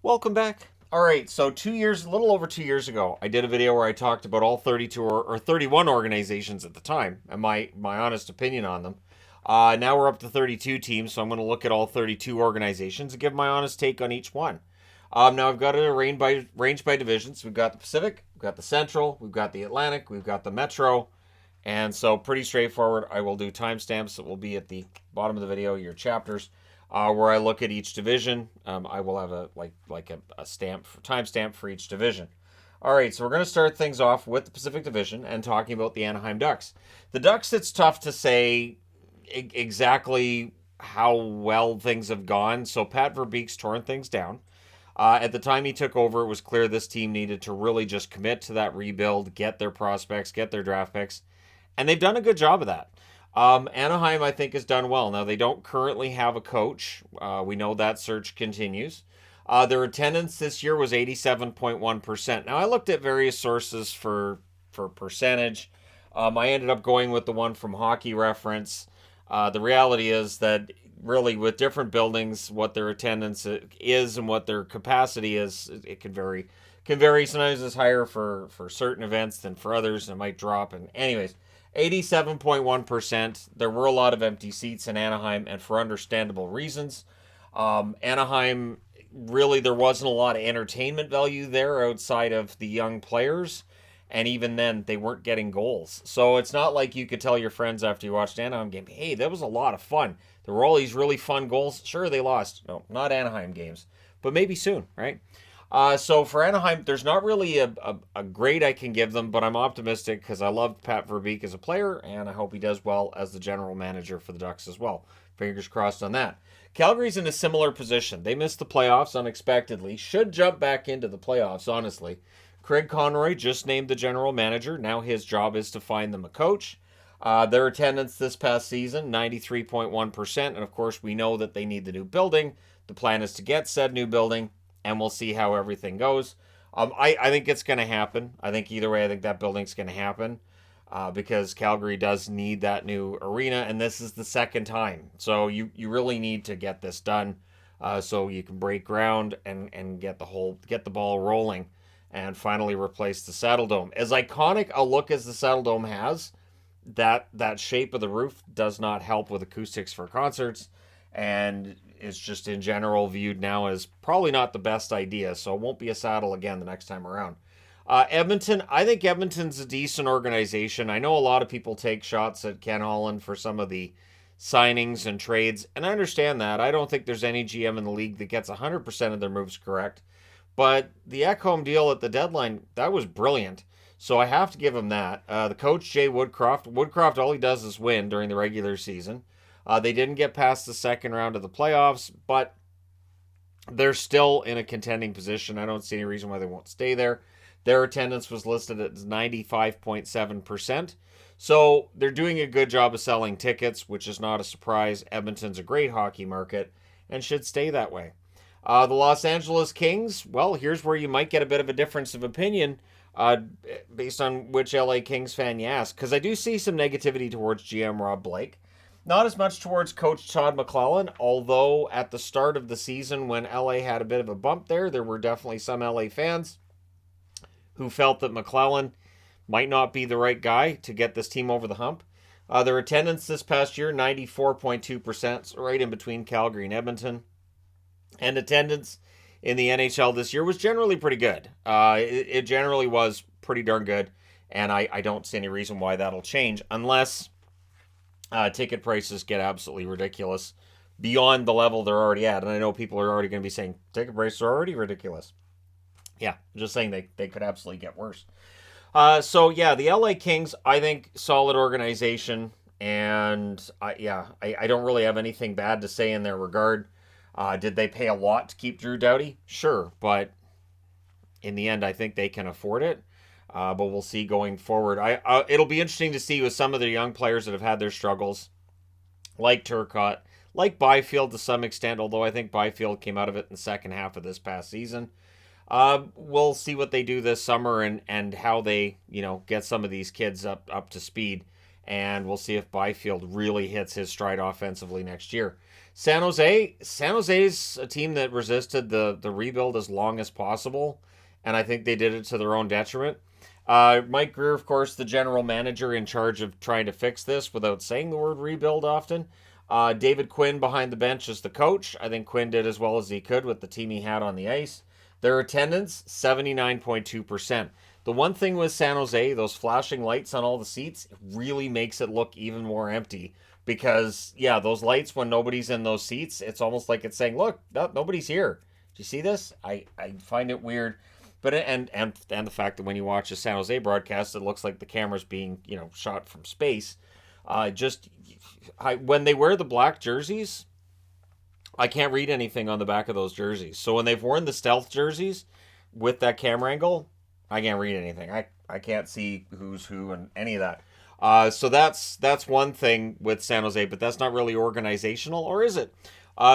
Welcome back. All right, so a little over 2 years ago, I did a video where I talked about all 32 or 31 organizations at the time and my honest opinion on them. Now we're up to 32 teams, so I'm going to look at all 32 organizations and give my honest take on each one. Now I've got it arranged by divisions. We've got the Pacific, we've got the Central, we've got the Atlantic, we've got the Metro, and so pretty straightforward. I will do timestamps that will be at the bottom of the video, your chapters, where I look at each division. I will have a stamp for timestamp for each division. All right, so we're going to start things off with the Pacific Division and talking about the Anaheim Ducks. The Ducks, it's tough to say exactly how well things have gone. So Pat Verbeek's torn things down. At the time he took over, it was clear this team needed to really just commit to that rebuild, get their prospects, get their draft picks, and they've done a good job of that. Anaheim, I think, has done well. Now, they don't currently have a coach. We know that search continues. Their attendance this year was 87.1%. Now, I looked at various sources for percentage. I ended up going with the one from Hockey Reference. The reality is that really with different buildings, what their attendance is and what their capacity is, it can vary. Sometimes it's higher for certain events than for others. And it might drop. And anyways, 87.1%. There were a lot of empty seats in Anaheim, and for understandable reasons. Anaheim, really, there wasn't a lot of entertainment value there outside of the young players. And even then, they weren't getting goals. So it's not like you could tell your friends after you watched Anaheim game, hey, that was a lot of fun. There were all these really fun goals. Sure, they lost. No, not Anaheim games. But maybe soon, right? So for Anaheim, there's not really a grade I can give them, but I'm optimistic because I love Pat Verbeek as a player, and I hope he does well as the general manager for the Ducks as well. Fingers crossed on that. Calgary's in a similar position. They missed the playoffs unexpectedly. Should jump back into the playoffs, honestly. Craig Conroy just named the general manager. Now his job is to find them a coach. Their attendance this past season, 93.1%. And of course, we know that they need the new building. The plan is to get said new building, and we'll see how everything goes. I think it's going to happen. I think either way, I think that building's going to happen because Calgary does need that new arena, and this is the second time. So you really need to get this done so you can break ground and get the ball rolling and finally replace the Saddle Dome. As iconic a look as the Saddle Dome has, that shape of the roof does not help with acoustics for concerts, and is just in general viewed now as probably not the best idea. So it won't be a saddle again the next time around. Edmonton, I think Edmonton's a decent organization. I know a lot of people take shots at Ken Holland for some of the signings and trades, and I understand that. I don't think there's any GM in the league that gets 100% of their moves correct. But the Ekholm deal at the deadline, that was brilliant. So I have to give him that. The coach, Jay Woodcroft, all he does is win during the regular season. They didn't get past the second round of the playoffs, but they're still in a contending position. I don't see any reason why they won't stay there. Their attendance was listed at 95.7%. So they're doing a good job of selling tickets, which is not a surprise. Edmonton's a great hockey market and should stay that way. The Los Angeles Kings, well, here's where you might get a bit of a difference of opinion based on which LA Kings fan you ask, because I do see some negativity towards GM Rob Blake. Not as much towards Coach Todd McLellan, although at the start of the season when LA had a bit of a bump there were definitely some LA fans who felt that McLellan might not be the right guy to get this team over the hump. Their attendance this past year, 94.2%, so right in between Calgary and Edmonton. And attendance in the NHL this year was generally pretty good. It generally was pretty darn good, and I don't see any reason why that'll change unless ticket prices get absolutely ridiculous beyond the level they're already at. And I know people are already going to be saying ticket prices are already ridiculous. Yeah, I'm just saying they could absolutely get worse. So yeah, the LA Kings, I think, solid organization, and I don't really have anything bad to say in their regard. Did they pay a lot to keep Drew Doughty? Sure, but in the end, I think they can afford it. But we'll see going forward. It'll be interesting to see with some of the young players that have had their struggles, like Turcotte, like Byfield to some extent, although I think Byfield came out of it in the second half of this past season. We'll see what they do this summer and how they, get some of these kids up to speed. And we'll see if Byfield really hits his stride offensively next year. San Jose's a team that resisted the rebuild as long as possible, and I think they did it to their own detriment. Mike Greer, of course, the general manager in charge of trying to fix this without saying the word rebuild often. David Quinn behind the bench as the coach. I think Quinn did as well as he could with the team he had on the ice. Their attendance, 79.2%. The one thing with San Jose, those flashing lights on all the seats, it really makes it look even more empty. Because, yeah, those lights, when nobody's in those seats, it's almost like it's saying, look, nobody's here. Do you see this? I find it weird. But and the fact that when you watch a San Jose broadcast, it looks like the camera's being shot from space. When they wear the black jerseys, I can't read anything on the back of those jerseys. So when they've worn the stealth jerseys with that camera angle, I can't read anything. I can't see who's who and any of that. So that's one thing with San Jose, but that's not really organizational, or is it?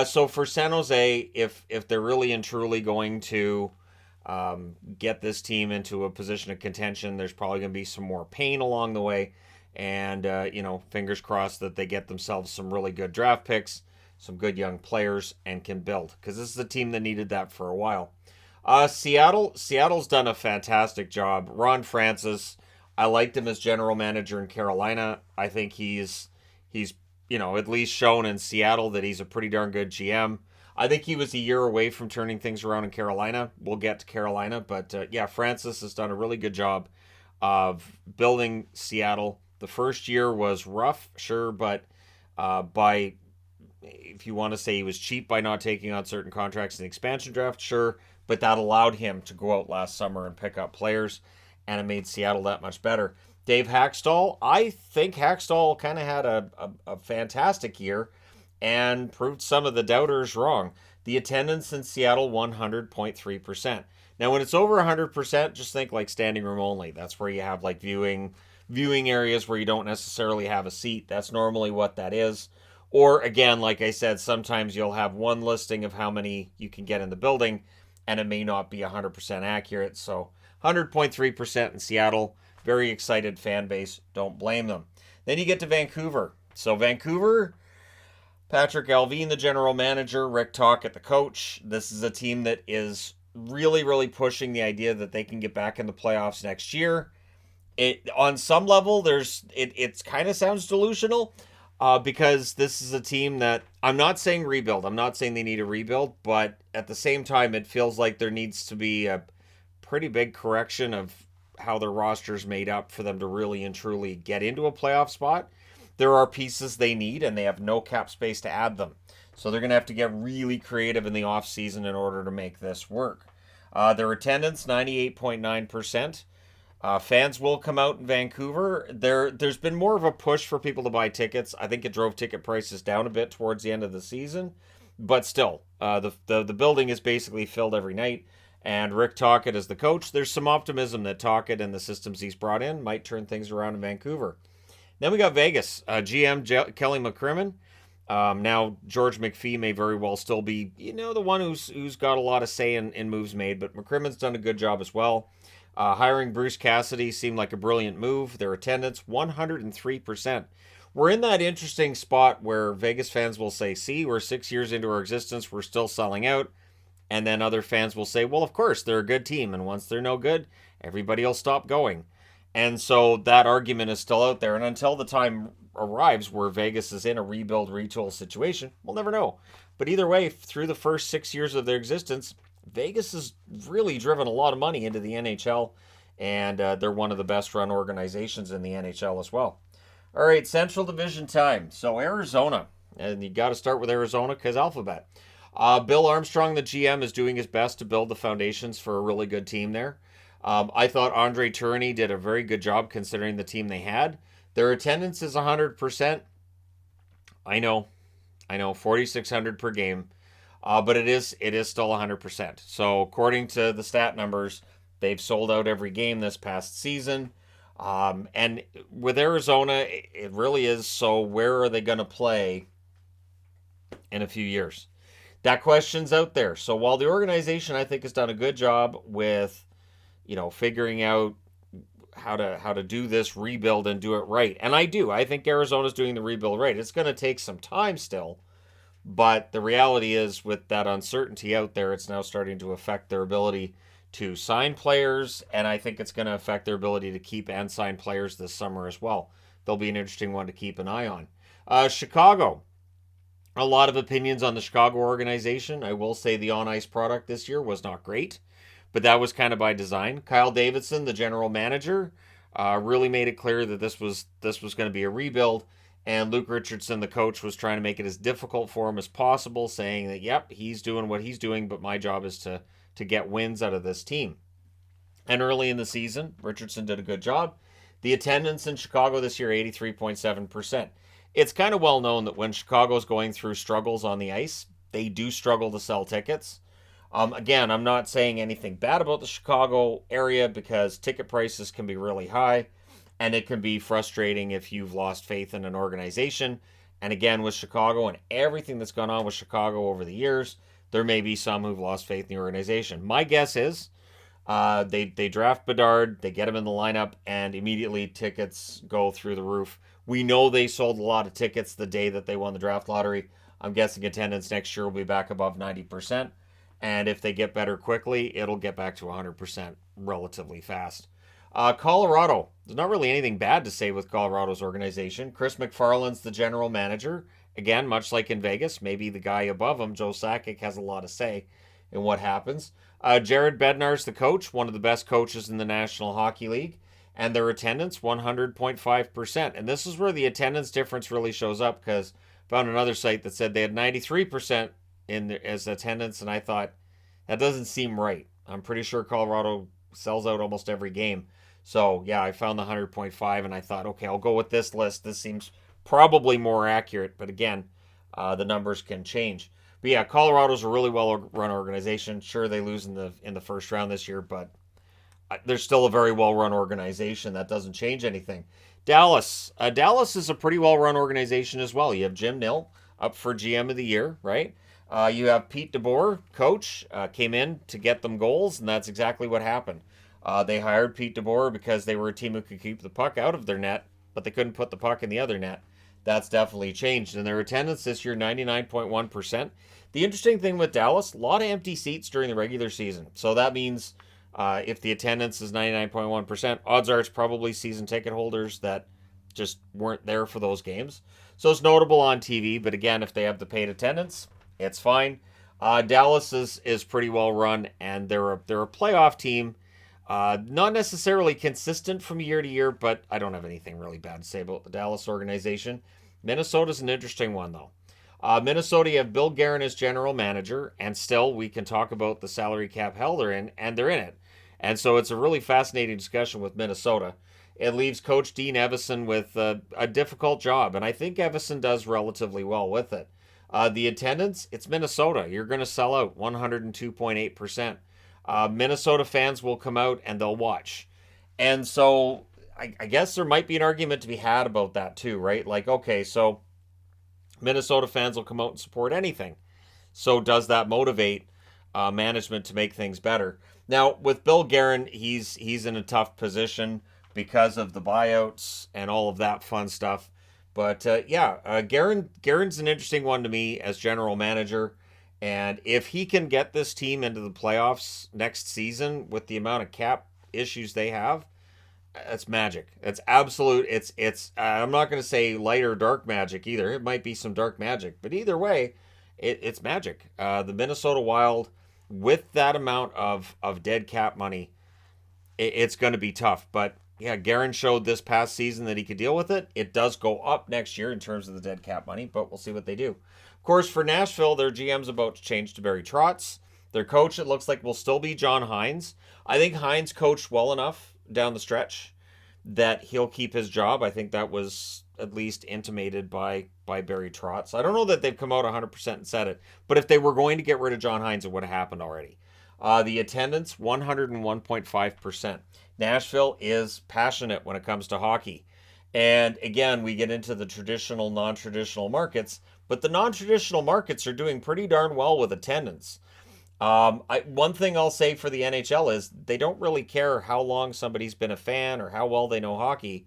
So for San Jose, if they're really and truly going to get this team into a position of contention, there's probably going to be some more pain along the way. And, fingers crossed that they get themselves some really good draft picks, some good young players, and can build. Because this is a team that needed that for a while. Seattle's done a fantastic job. Ron Francis, I liked him as general manager in Carolina. I think he's at least shown in Seattle that he's a pretty darn good GM. I think he was a year away from turning things around in Carolina. We'll get to Carolina, but Francis has done a really good job of building Seattle. The first year was rough, sure, but if you want to say he was cheap by not taking on certain contracts in the expansion draft, sure, but that allowed him to go out last summer and pick up players, and it made Seattle that much better. Dave Haxtell, I think Haxtell kind of had a fantastic year and proved some of the doubters wrong. The attendance in Seattle, 100.3%. Now, when it's over 100%, just think like standing room only. That's where you have like viewing areas where you don't necessarily have a seat. That's normally what that is. Or again, like I said, sometimes you'll have one listing of how many you can get in the building, and it may not be 100% accurate. So 100.3% in Seattle. Very excited fan base. Don't blame them. Then you get to Vancouver. So Vancouver, Patrick Alvin, the general manager, Rick Tocchet, the coach. This is a team that is really, really pushing the idea that they can get back in the playoffs next year. It on some level, it kind of sounds delusional, because this is a team that I'm not saying rebuild. I'm not saying they need a rebuild, but at the same time, it feels like there needs to be a pretty big correction of how their roster's made up for them to really and truly get into a playoff spot. There are pieces they need, and they have no cap space to add them. So they're going to have to get really creative in the offseason in order to make this work. Their attendance, 98.9%. Fans will come out in Vancouver. There's been more of a push for people to buy tickets. I think it drove ticket prices down a bit towards the end of the season. But still, the building is basically filled every night. And Rick Tocchet is the coach. There's some optimism that Tocchet and the systems he's brought in might turn things around in Vancouver. Then we got Vegas. GM Kelly McCrimmon. Now, George McPhee may very well still be, the one who's got a lot of say in moves made, but McCrimmon's done a good job as well. Hiring Bruce Cassidy seemed like a brilliant move. Their attendance, 103%. We're in that interesting spot where Vegas fans will say, see, we're 6 years into our existence, we're still selling out. And then other fans will say, well, of course, they're a good team, and once they're no good, everybody will stop going. And so that argument is still out there. And until the time arrives where Vegas is in a rebuild, retool situation, we'll never know. But either way, through the first 6 years of their existence, Vegas has really driven a lot of money into the NHL, and they're one of the best run organizations in the NHL as well. All right, Central Division time. So Arizona, and you got to start with Arizona because alphabet. Bill Armstrong, the GM, is doing his best to build the foundations for a really good team there. I thought Andre Tourigny did a very good job considering the team they had. Their attendance is 100%. I know, 4,600 per game. But it is still 100%. So according to the stat numbers, they've sold out every game this past season. And with Arizona, it really is. So where are they going to play in a few years? That question's out there. So while the organization, I think, has done a good job with, figuring out how to do this rebuild and do it right. And I think Arizona's doing the rebuild right. It's going to take some time still. But the reality is, with that uncertainty out there, it's now starting to affect their ability to sign players, and I think it's going to affect their ability to keep and sign players this summer as well. They'll be an interesting one to keep an eye on. Chicago. A lot of opinions on the Chicago organization. I will say the on ice product this year was not great, but that was kind of by design. Kyle Davidson, the general manager, really made it clear that this was going to be a rebuild, and Luke Richardson, the coach, was trying to make it as difficult for him as possible, saying that yep, he's doing what he's doing, but my job is to get wins out of this team. And early in the season, Richardson did a good job. The attendance in Chicago this year, 83.7%. It's kind of well known that when Chicago's going through struggles on the ice, they do struggle to sell tickets. Again, I'm not saying anything bad about the Chicago area because ticket prices can be really high and it can be frustrating if you've lost faith in an organization. And again, with Chicago and everything that's gone on with Chicago over the years, there may be some who've lost faith in the organization. My guess is they draft Bedard, they get him in the lineup, and immediately tickets go through the roof. We know they sold a lot of tickets the day that they won the draft lottery. I'm guessing attendance next year will be back above 90%. And if they get better quickly, it'll get back to 100% relatively fast. Colorado. There's not really anything bad to say with Colorado's organization. Chris McFarland's the general manager. Again, much like in Vegas, maybe the guy above him, Joe Sakic, has a lot to say in what happens. Jared Bednar's the coach, one of the best coaches in the National Hockey League, and their attendance, 100.5%. And this is where the attendance difference really shows up, because I found another site that said they had 93% as attendance, and I thought, that doesn't seem right. I'm pretty sure Colorado sells out almost every game. So, yeah, I found the 100.5, and I thought, okay, I'll go with this list. This seems probably more accurate, but again, the numbers can change. But yeah, Colorado's a really well-run organization. Sure, they lose in the first round this year, but they're still a very well-run organization. That doesn't change anything. Dallas. Dallas is a pretty well-run organization as well. You have Jim Nill up for GM of the year, right? You have Pete DeBoer, coach, came in to get them goals, and that's exactly what happened. They hired Pete DeBoer because they were a team who could keep the puck out of their net, but they couldn't put the puck in the other net. That's definitely changed. And their attendance this year, 99.1%. The interesting thing with Dallas, a lot of empty seats during the regular season. So that means if the attendance is 99.1%, odds are it's probably season ticket holders that just weren't there for those games. So it's notable on TV, but again, if they have the paid attendance, it's fine. Dallas is pretty well run, and they're a playoff team. Not necessarily consistent from year to year, but I don't have anything really bad to say about the Dallas organization. Minnesota's an interesting one, though. Minnesota, you have Bill Guerin as general manager, and still we can talk about the salary cap hell they're in, and they're in it. And so it's a really fascinating discussion with Minnesota. It leaves Coach Dean Evason with a difficult job, and I think Evason does relatively well with it. The attendance, it's Minnesota. You're going to sell out 102.8%. Minnesota fans will come out and they'll watch. And so I guess there might be an argument to be had about that too, right? Like, okay, so Minnesota fans will come out and support anything. So does that motivate management to make things better? Now, with Bill Guerin, he's in a tough position because of the buyouts and all of that fun stuff. But Guerin's an interesting one to me as general manager. And if he can get this team into the playoffs next season with the amount of cap issues they have, it's magic. It's absolute. It's. I'm not going to say light or dark magic either. It might be some dark magic, but either way, it's magic. The Minnesota Wild, with that amount of dead cap money, it's going to be tough. But yeah, Guerin showed this past season that he could deal with it. It does go up next year in terms of the dead cap money, but we'll see what they do. Of course, for Nashville, their GM's about to change to Barry Trotz. Their coach, it looks like, will still be John Hines. I think Hines coached well enough down the stretch that he'll keep his job. I think that was at least intimated by Barry Trotz. I don't know that they've come out 100% and said it, but if they were going to get rid of John Hines, it would have happened already. The attendance, 101.5%. Nashville is passionate when it comes to hockey. And again, we get into the traditional, non-traditional markets, but the non-traditional markets are doing pretty darn well with attendance. One thing I'll say for the NHL is they don't really care how long somebody's been a fan or how well they know hockey.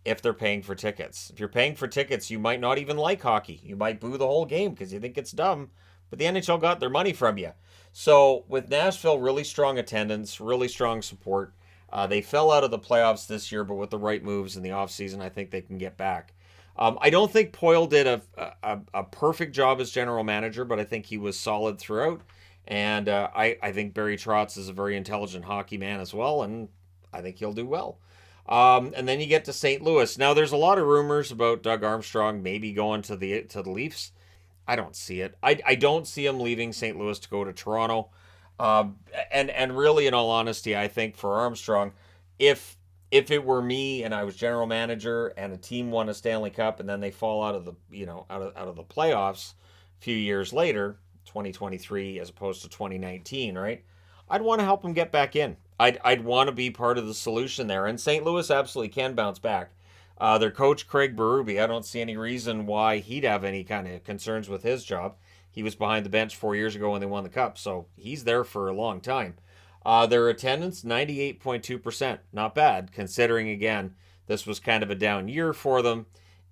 if they're paying for tickets. If you're paying for tickets, you might not even like hockey. You might boo the whole game because you think it's dumb, but the NHL got their money from you. So with Nashville, really strong attendance, really strong support. They fell out of the playoffs this year, but with the right moves in the offseason, I think they can get back. I don't think Poyle did a perfect job as general manager, but I think he was solid throughout. And I think Barry Trotz is a very intelligent hockey man as well, and I think he'll do well. And then you get to St. Louis. Now, there's a lot of rumors about Doug Armstrong maybe going to the Leafs. I don't see it. I don't see him leaving St. Louis to go to Toronto. And really, in all honesty, I think for Armstrong, if it were me and I was general manager and a team won a Stanley Cup and then they fall out of the out of the playoffs a few years later, 2023 as opposed to 2019, right? I'd want to help them get back in. I'd want to be part of the solution there. And St. Louis absolutely can bounce back. Their coach, Craig Berube, I don't see any reason why he'd have any kind of concerns with his job. He was behind the bench 4 years ago when they won the Cup, so he's there for a long time. Their attendance, 98.2%. Not bad, considering, again, this was kind of a down year for them,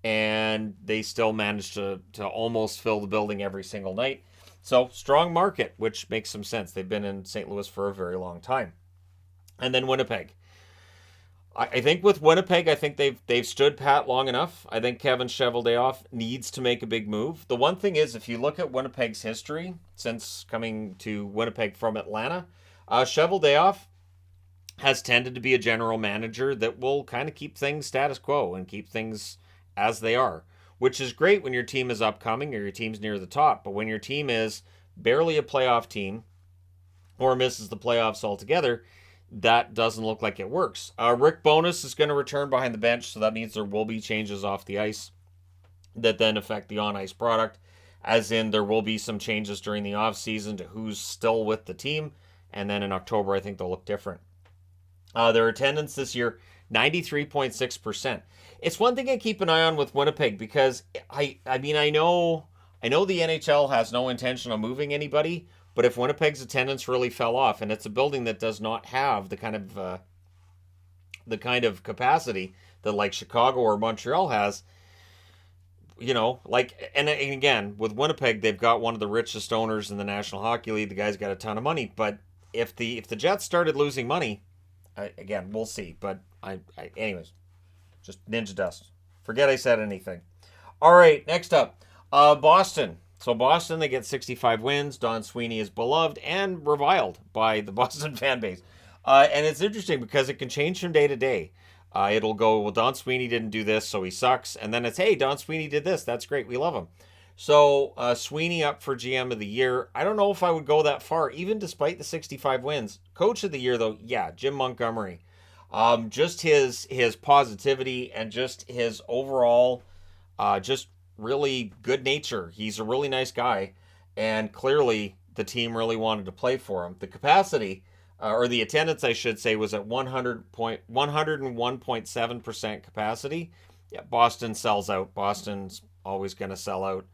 and they still managed to almost fill the building every single night. So, strong market, which makes some sense. They've been in St. Louis for a very long time. And then Winnipeg. I think with Winnipeg, I think they've stood pat long enough. I think Kevin Cheveldayoff needs to make a big move. The one thing is, if you look at Winnipeg's history since coming to Winnipeg from Atlanta, Cheveldayoff has tended to be a general manager that will kind of keep things status quo and keep things as they are, which is great when your team is upcoming or your team's near the top. But when your team is barely a playoff team or misses the playoffs altogether, that doesn't look like it works. Rick Bowness is going to return behind the bench, so that means there will be changes off the ice that then affect the on-ice product, as in there will be some changes during the offseason to who's still with the team, and then in October I think they'll look different. Their attendance this year, 93.6%. It's one thing I keep an eye on with Winnipeg because I know the NHL has no intention of moving anybody, but if Winnipeg's attendance really fell off, and it's a building that does not have the kind of capacity that like Chicago or Montreal has, and again with Winnipeg, they've got one of the richest owners in the National Hockey League. The guy's got a ton of money, but if the Jets started losing money, again we'll see. But anyways, just ninja dust. Forget I said anything. All right, next up, Boston. So Boston, they get 65 wins. Don Sweeney is beloved and reviled by the Boston fan base. And it's interesting because it can change from day to day. It'll go, well, Don Sweeney didn't do this, so he sucks. And then it's, hey, Don Sweeney did this. That's great. We love him. So Sweeney up for GM of the year. I don't know if I would go that far, even despite the 65 wins. Coach of the year, though, yeah, Jim Montgomery. Just his positivity and just his overall just really good nature. He's a really nice guy, and clearly the team really wanted to play for him. The capacity, or the attendance, I should say, was at 101.7% capacity. Yeah, Boston sells out. Boston's always going to sell out.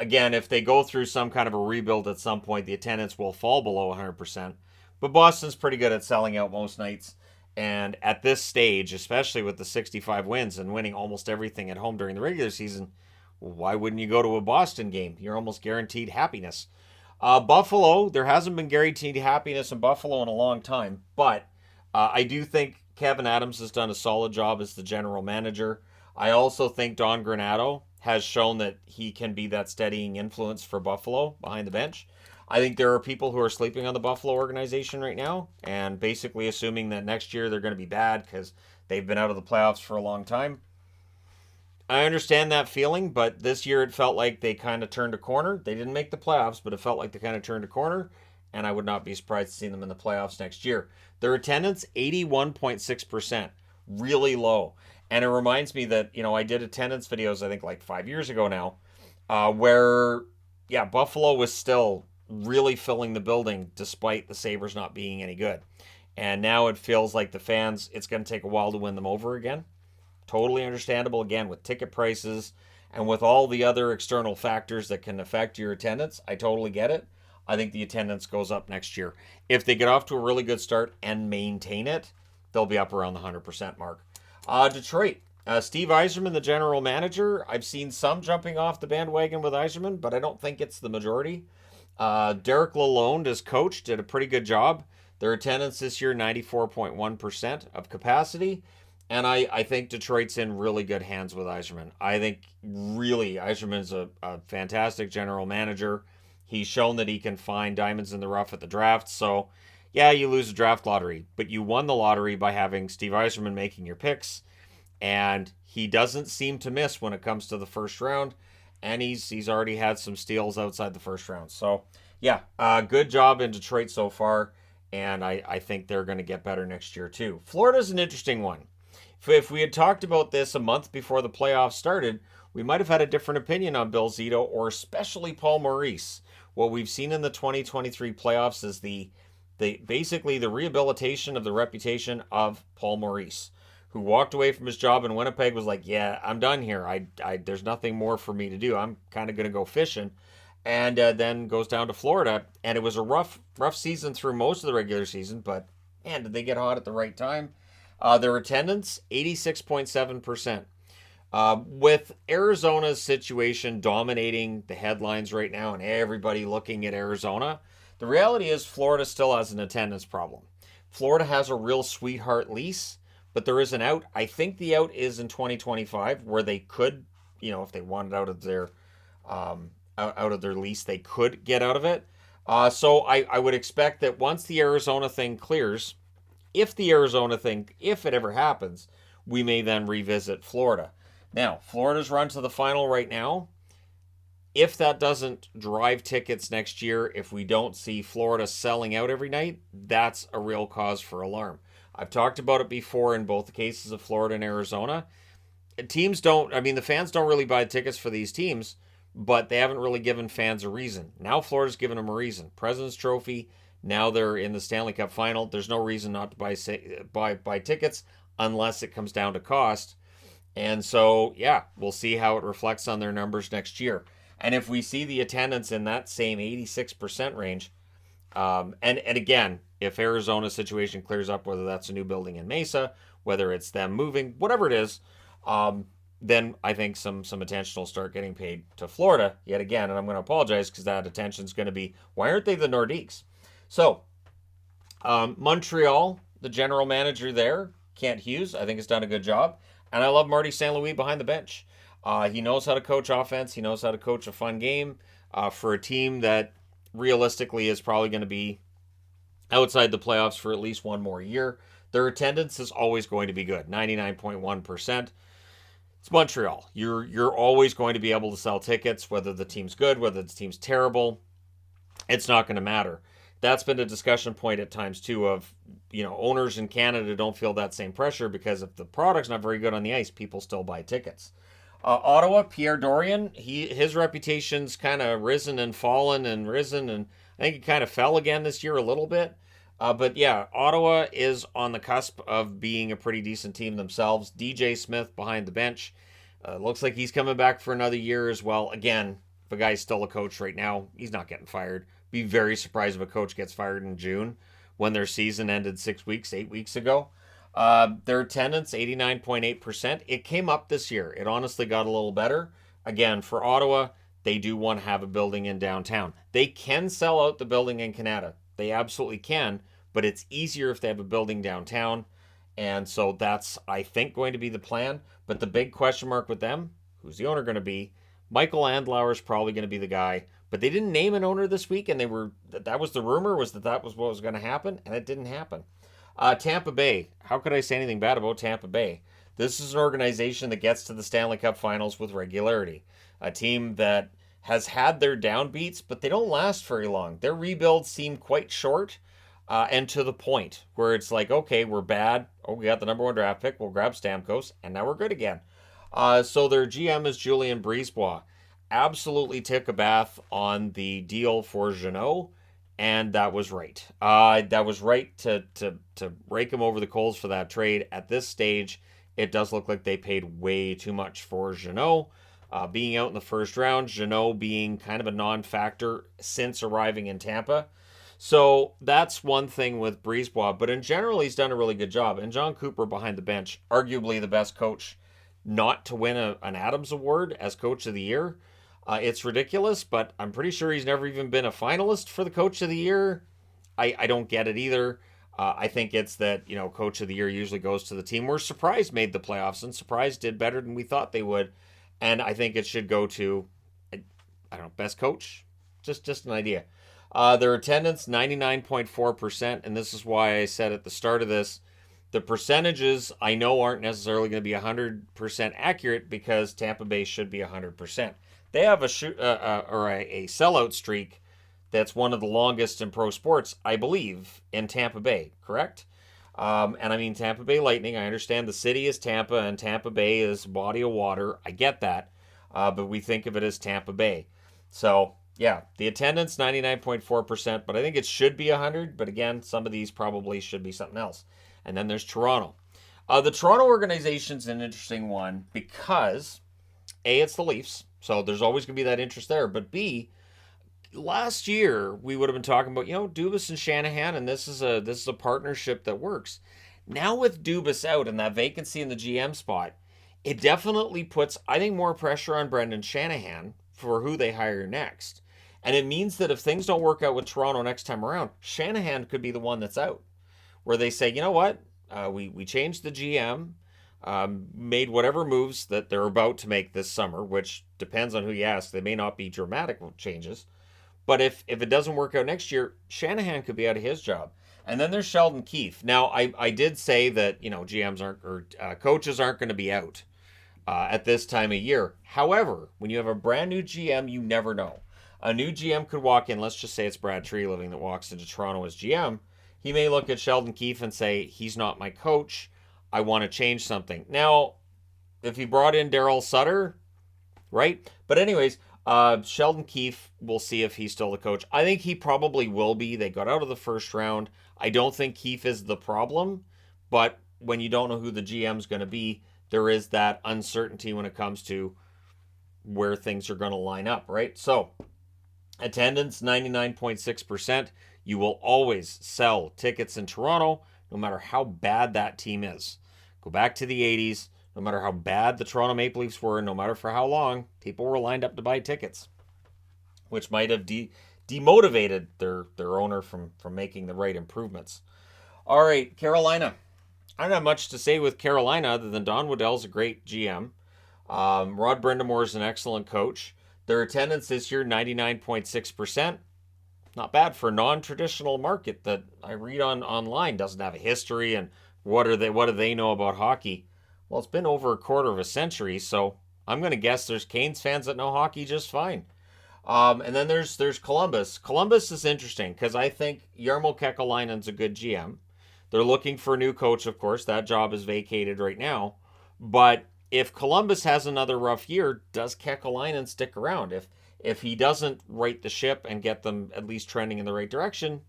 Again, if they go through some kind of a rebuild at some point, the attendance will fall below 100%. But Boston's pretty good at selling out most nights. And at this stage, especially with the 65 wins and winning almost everything at home during the regular season, why wouldn't you go to a Boston game? You're almost guaranteed happiness. Buffalo, there hasn't been guaranteed happiness in Buffalo in a long time, but I do think Kevin Adams has done a solid job as the general manager. I also think Don Granato has shown that he can be that steadying influence for Buffalo behind the bench. I think there are people who are sleeping on the Buffalo organization right now and basically assuming that next year they're going to be bad because they've been out of the playoffs for a long time. I understand that feeling, but this year it felt like they kind of turned a corner. They didn't make the playoffs, but it felt like they kind of turned a corner, and I would not be surprised to see them in the playoffs next year. Their attendance, 81.6%, really low. And it reminds me that, I did attendance videos, I think like 5 years ago now, where, Buffalo was still really filling the building despite the Sabres not being any good. And now it feels like the fans, it's going to take a while to win them over again. Totally understandable, again, with ticket prices and with all the other external factors that can affect your attendance. I totally get it. I think the attendance goes up next year. If they get off to a really good start and maintain it, they'll be up around the 100% mark. Detroit. Steve Yzerman, the general manager, I've seen some jumping off the bandwagon with Yzerman, but I don't think it's the majority. Derek Lalonde as coach did a pretty good job. Their attendance this year, 94.1% of capacity. And I think Detroit's in really good hands with Yzerman. I think really Yzerman's a fantastic general manager. He's shown that he can find diamonds in the rough at the draft. So, yeah, you lose the draft lottery, but you won the lottery by having Steve Yzerman making your picks. And he doesn't seem to miss when it comes to the first round. And he's already had some steals outside the first round. So, yeah, good job in Detroit so far. And I think they're going to get better next year, too. Florida's an interesting one. If we had talked about this a month before the playoffs started, we might have had a different opinion on Bill Zito or especially Paul Maurice. What we've seen in the 2023 playoffs is the basically the rehabilitation of the reputation of Paul Maurice, who walked away from his job in Winnipeg, was like, yeah, I'm done here. There's nothing more for me to do. I'm kind of going to go fishing. And then goes down to Florida. And it was a rough season through most of the regular season, but man, did they get hot at the right time? Their attendance, 86.7%. With Arizona's situation dominating the headlines right now and everybody looking at Arizona, the reality is Florida still has an attendance problem. Florida has a real sweetheart lease, but there is an out. I think the out is in 2025, where they could, if they wanted out of their lease, they could get out of it. So I would expect that once the Arizona thing clears, if it ever happens, we may then revisit Florida. Now, Florida's run to the final right now. If that doesn't drive tickets next year, if we don't see Florida selling out every night, that's a real cause for alarm. I've talked about it before in both the cases of Florida and Arizona. The fans don't really buy tickets for these teams, but they haven't really given fans a reason. Now Florida's given them a reason. President's Trophy. Now they're in the Stanley Cup final. There's no reason not to buy tickets unless it comes down to cost. And so, yeah, we'll see how it reflects on their numbers next year. And if we see the attendance in that same 86% range, and again, if Arizona's situation clears up, whether that's a new building in Mesa, whether it's them moving, whatever it is, then I think some attention will start getting paid to Florida yet again. And I'm going to apologize because that attention is going to be, why aren't they the Nordiques? So, Montreal, the general manager there, Kent Hughes, I think has done a good job. And I love Marty St. Louis behind the bench. He knows how to coach offense. He knows how to coach a fun game for a team that realistically is probably going to be outside the playoffs for at least one more year. Their attendance is always going to be good, 99.1%. It's Montreal. You're always going to be able to sell tickets, whether the team's good, whether the team's terrible. It's not going to matter. That's been a discussion point at times too of, owners in Canada don't feel that same pressure because if the product's not very good on the ice, people still buy tickets. Ottawa, Pierre Dorion, his reputation's kind of risen and fallen and risen, and I think he kind of fell again this year a little bit. But yeah, Ottawa is on the cusp of being a pretty decent team themselves. DJ Smith behind the bench. Looks like he's coming back for another year as well. Again, if a guy's still a coach right now, he's not getting fired. Be very surprised if a coach gets fired in June when their season ended 8 weeks ago. Their attendance, 89.8%. It came up this year. It honestly got a little better. Again, for Ottawa, they do want to have a building in downtown. They can sell out the building in Canada. They absolutely can, but it's easier if they have a building downtown. And so that's, I think, going to be the plan. But the big question mark with them, who's the owner going to be? Michael Andlauer is probably going to be the guy. But they didn't name an owner this week, and that was the rumor, was that was what was going to happen, and it didn't happen. Tampa Bay. How could I say anything bad about Tampa Bay? This is an organization that gets to the Stanley Cup Finals with regularity. A team that has had their downbeats, but they don't last very long. Their rebuilds seem quite short and to the point, where it's like, okay, we're bad. Oh, we got the number 1 draft pick. We'll grab Stamkos, and now we're good again. So their GM is Julien Brisebois. Absolutely took a bath on the deal for Jeannot, and that was right. That was right to rake him over the coals for that trade. At this stage, it does look like they paid way too much for Jeannot. Being out in the first round, Jeannot being kind of a non-factor since arriving in Tampa. So that's one thing with Brisebois, but in general, he's done a really good job. And John Cooper behind the bench, arguably the best coach not to win an Adams Award as Coach of the Year. It's ridiculous, but I'm pretty sure he's never even been a finalist for the Coach of the Year. I don't get it either. I think it's that, Coach of the Year usually goes to the team where Surprise made the playoffs, and Surprise did better than we thought they would. And I think it should go to, I don't know, best coach? Just an idea. Their attendance, 99.4%, and this is why I said at the start of this, the percentages I know aren't necessarily going to be 100% accurate because Tampa Bay should be 100%. They have a sellout streak that's one of the longest in pro sports, I believe, in Tampa Bay, correct? And I mean Tampa Bay Lightning. I understand the city is Tampa and Tampa Bay is body of water. I get that. But we think of it as Tampa Bay. So, yeah, the attendance, 99.4%, but I think it should be 100. But again, some of these probably should be something else. And then there's Toronto. The Toronto organization's an interesting one because, A, it's the Leafs. So there's always going to be that interest there. But B, last year we would have been talking about, Dubas and Shanahan, and this is a partnership that works. Now with Dubas out and that vacancy in the GM spot, it definitely puts, I think, more pressure on Brendan Shanahan for who they hire next. And it means that if things don't work out with Toronto next time around, Shanahan could be the one that's out. Where they say, you know what, we changed the GM, made whatever moves that they're about to make this summer, which depends on who you ask. They may not be dramatic changes. But if it doesn't work out next year, Shanahan could be out of his job. And then there's Sheldon Keefe. Now, I did say that, GMs aren't, or coaches aren't going to be out at this time of year. However, when you have a brand new GM, you never know. A new GM could walk in, let's just say it's Brad Treliving that walks into Toronto as GM. He may look at Sheldon Keefe and say, he's not my coach. I want to change something. Now, if he brought in Daryl Sutter, right? But anyways, Sheldon Keefe, we'll see if he's still the coach. I think he probably will be. They got out of the first round. I don't think Keefe is the problem, but when you don't know who the GM's going to be, there is that uncertainty when it comes to where things are going to line up, right? So, attendance, 99.6%. You will always sell tickets in Toronto, no matter how bad that team is. Go back to the 80s. No matter how bad the Toronto Maple Leafs were, no matter for how long, people were lined up to buy tickets, which might have demotivated their owner from making the right improvements. All right, Carolina. I don't have much to say with Carolina other than Don Waddell's a great GM. Rod Brind'Amour is an excellent coach. Their attendance this year, 99.6%. Not bad for a non-traditional market that I read online. Doesn't have a history, and what do they know about hockey? Well, it's been over a quarter of a century, so I'm going to guess there's Canes fans that know hockey just fine. And then there's Columbus. Columbus is interesting because I think Jarmo Kekalainen's a good GM. They're looking for a new coach, of course. That job is vacated right now. But if Columbus has another rough year, does Kekalainen stick around? If he doesn't right the ship and get them at least trending in the right direction,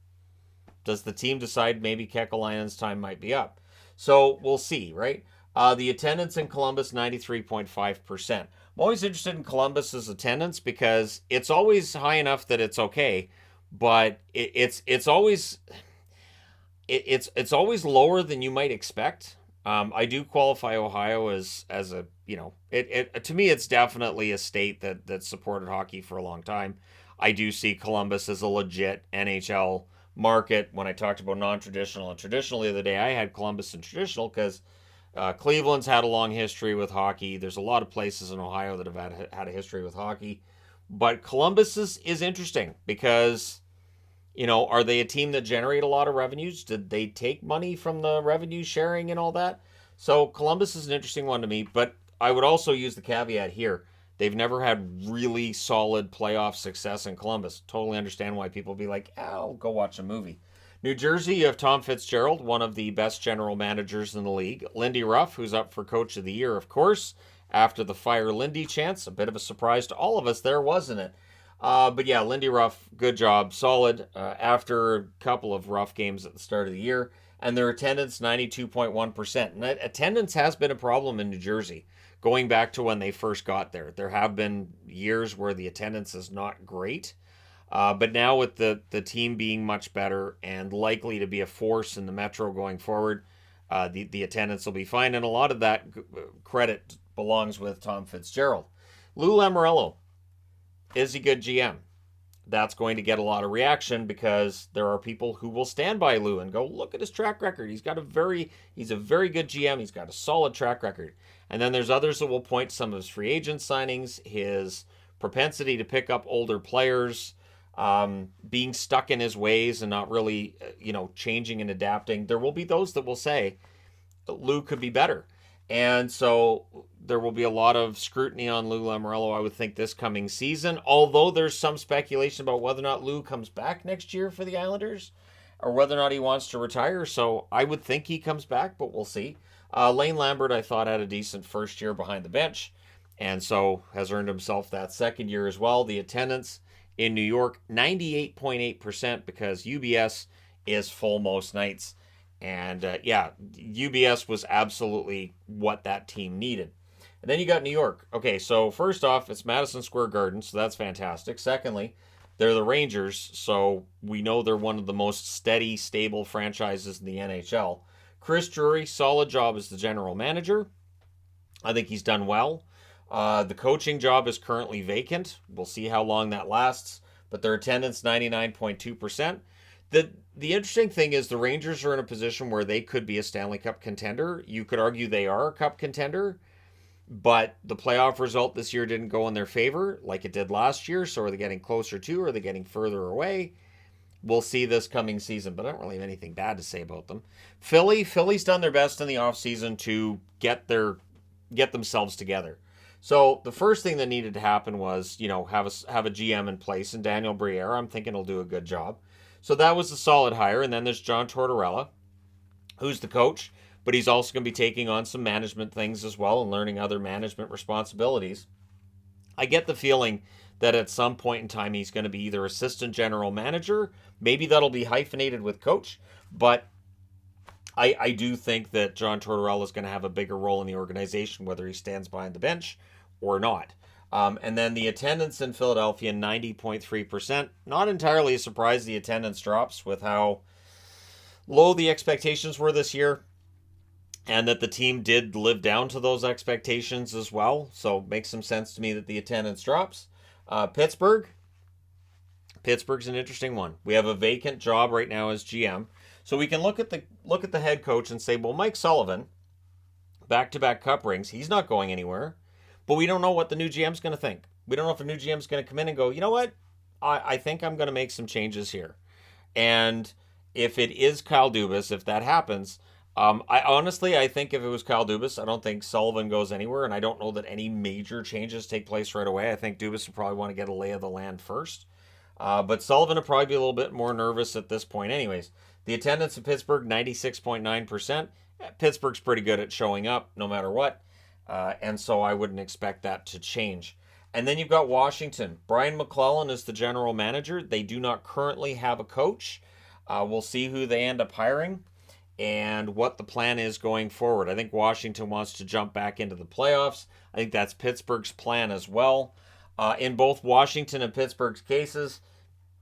does the team decide maybe Kekalainen's time might be up? So we'll see, right? The attendance in Columbus, 93.5%. I'm always interested in Columbus's attendance because it's always high enough that it's okay, but it's always lower than you might expect. I do qualify Ohio as a to me it's definitely a state that supported hockey for a long time. I do see Columbus as a legit NHL market. When I talked about non-traditional and traditional the other day, I had Columbus and traditional because Cleveland's had a long history with hockey. There's a lot of places in Ohio that have had a history with hockey. But Columbus is interesting because, are they a team that generate a lot of revenues? Did they take money from the revenue sharing and all that? So Columbus is an interesting one to me, but I would also use the caveat here. They've never had really solid playoff success in Columbus. Totally understand why people be like, I'll go watch a movie. New Jersey, you have Tom Fitzgerald, one of the best general managers in the league. Lindy Ruff, who's up for Coach of the Year, of course, after the Fire Lindy chance. A bit of a surprise to all of us there, wasn't it? But yeah, Lindy Ruff, good job, solid, after a couple of rough games at the start of the year. And their attendance, 92.1%. And that attendance has been a problem in New Jersey, going back to when they first got there. There have been years where the attendance is not great. But now with the team being much better and likely to be a force in the Metro going forward, the attendance will be fine. And a lot of that credit belongs with Tom Fitzgerald. Lou Lamoriello, is he good GM? That's going to get a lot of reaction because there are people who will stand by Lou and go, look at his track record. He's a very good GM. He's got a solid track record. And then there's others that will point to some of his free agent signings, his propensity to pick up older players, being stuck in his ways and not really, changing and adapting. There will be those that will say Lou could be better. And so there will be a lot of scrutiny on Lou Lamoriello, I would think, this coming season. Although there's some speculation about whether or not Lou comes back next year for the Islanders or whether or not he wants to retire. So I would think he comes back, but we'll see. Lane Lambert, I thought, had a decent first year behind the bench and so has earned himself that second year as well. The attendance in New York, 98.8% because UBS is full most nights. And UBS was absolutely what that team needed. And then you got New York. Okay, so first off, it's Madison Square Garden, so that's fantastic. Secondly, they're the Rangers, so we know they're one of the most steady, stable franchises in the NHL. Chris Drury, solid job as the general manager. I think he's done well. The coaching job is currently vacant. We'll see how long that lasts, but their attendance, 99.2%. The interesting thing is the Rangers are in a position where they could be a Stanley Cup contender. You could argue they are a Cup contender, but the playoff result this year didn't go in their favor like it did last year. So are they getting closer to, or are they getting further away? We'll see this coming season, but I don't really have anything bad to say about them. Philly's done their best in the offseason to get themselves together. So the first thing that needed to happen was, have a GM in place, and Daniel Briere, I'm thinking, will do a good job. So that was a solid hire. And then there's John Tortorella, who's the coach, but he's also going to be taking on some management things as well and learning other management responsibilities. I get the feeling that at some point in time he's going to be either assistant general manager, maybe that'll be hyphenated with coach, but I do think that John Tortorella is going to have a bigger role in the organization, whether he stands behind the bench or not. And then the attendance in Philadelphia, 90.3%. Not entirely a surprise the attendance drops with how low the expectations were this year, and that the team did live down to those expectations as well. So it makes some sense to me that the attendance drops. Pittsburgh's an interesting one. We have a vacant job right now as GM. So we can look at the head coach and say, well, Mike Sullivan, back-to-back cup rings, he's not going anywhere. But we don't know what the new GM's going to think. We don't know if the new GM's going to come in and go, you know what? I think I'm going to make some changes here. And if it is Kyle Dubas, if that happens, I think if it was Kyle Dubas, I don't think Sullivan goes anywhere, and I don't know that any major changes take place right away. I think Dubas would probably want to get a lay of the land first. But Sullivan would probably be a little bit more nervous at this point anyways. The attendance in Pittsburgh, 96.9%. Pittsburgh's pretty good at showing up no matter what. And so I wouldn't expect that to change. And then you've got Washington. Brian McClellan is the general manager. They do not currently have a coach. We'll see who they end up hiring and what the plan is going forward. I think Washington wants to jump back into the playoffs. I think that's Pittsburgh's plan as well. In both Washington and Pittsburgh's cases,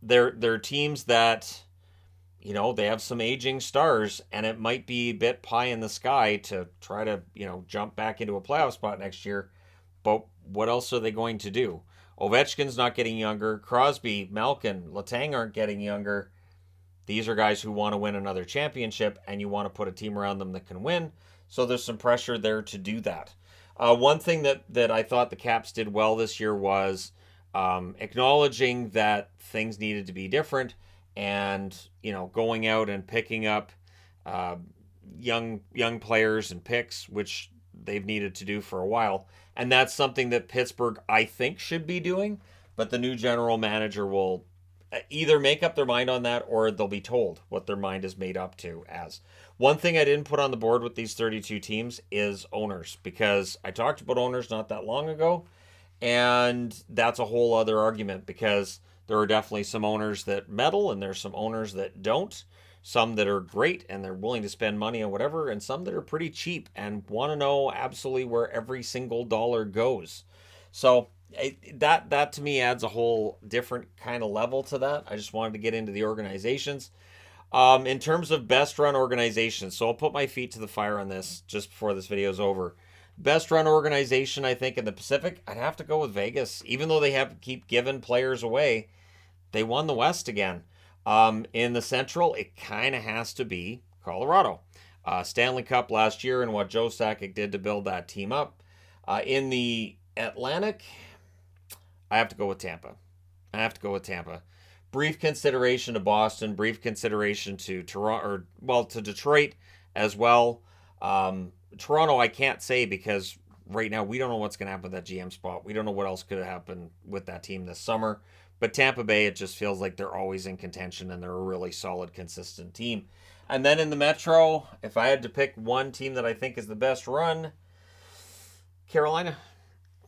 they're teams that, they have some aging stars, and it might be a bit pie in the sky to try to, jump back into a playoff spot next year. But what else are they going to do? Ovechkin's not getting younger. Crosby, Malkin, Letang aren't getting younger. These are guys who want to win another championship, and you want to put a team around them that can win. So there's some pressure there to do that. One thing that I thought the Caps did well this year was acknowledging that things needed to be different, and going out and picking up young players and picks, which they've needed to do for a while. And that's something that Pittsburgh, I think, should be doing. But the new general manager will either make up their mind on that, or they'll be told what their mind is made up to as. One thing I didn't put on the board with these 32 teams is owners, because I talked about owners not that long ago, and that's a whole other argument, because there are definitely some owners that meddle, and there's some owners that don't. Some that are great and they're willing to spend money on whatever, and some that are pretty cheap and want to know absolutely where every single dollar goes. So that to me adds a whole different kind of level to that. I just wanted to get into the organizations. In terms of best run organizations, so I'll put my feet to the fire on this just before this video is over. Best run organization, I think, in the Pacific, I'd have to go with Vegas. Even though they have keep giving players away, they won the West again. In the Central, it kind of has to be Colorado. Stanley Cup last year and what Joe Sakic did to build that team up. In the Atlantic, I have to go with Tampa. I have to go with Tampa. Brief consideration to Boston, brief consideration to Toronto, or well, to Detroit as well. Toronto, I can't say because right now we don't know what's going to happen with that GM spot. We don't know what else could happen with that team this summer. But Tampa Bay, it just feels like they're always in contention and they're a really solid, consistent team. And then in the Metro, if I had to pick one team that I think is the best run, Carolina.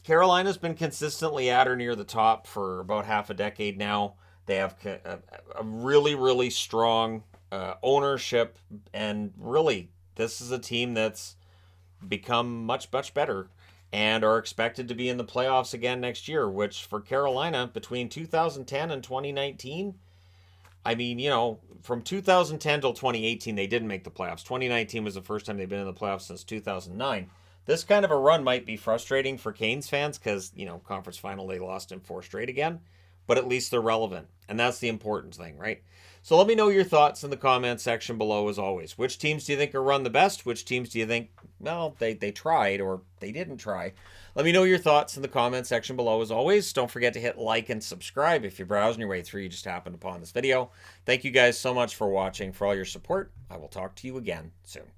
Carolina's been consistently at or near the top for about half a decade now. They have a really, really strong ownership, and really, this is a team that's become much, much better and are expected to be in the playoffs again next year, which for Carolina, between 2010 and 2019, I mean, from 2010 till 2018, they didn't make the playoffs. 2019 was the first time they've been in the playoffs since 2009. This kind of a run might be frustrating for Canes fans because, conference final, they lost in 4 straight again, but at least they're relevant. And that's the important thing, right? So let me know your thoughts in the comments section below as always. Which teams do you think are run the best? Which teams do you think, well, they tried or they didn't try? Let me know your thoughts in the comment section below as always. Don't forget to hit like and subscribe if you're browsing your way through. You just happened upon this video. Thank you guys so much for watching, for all your support. I will talk to you again soon.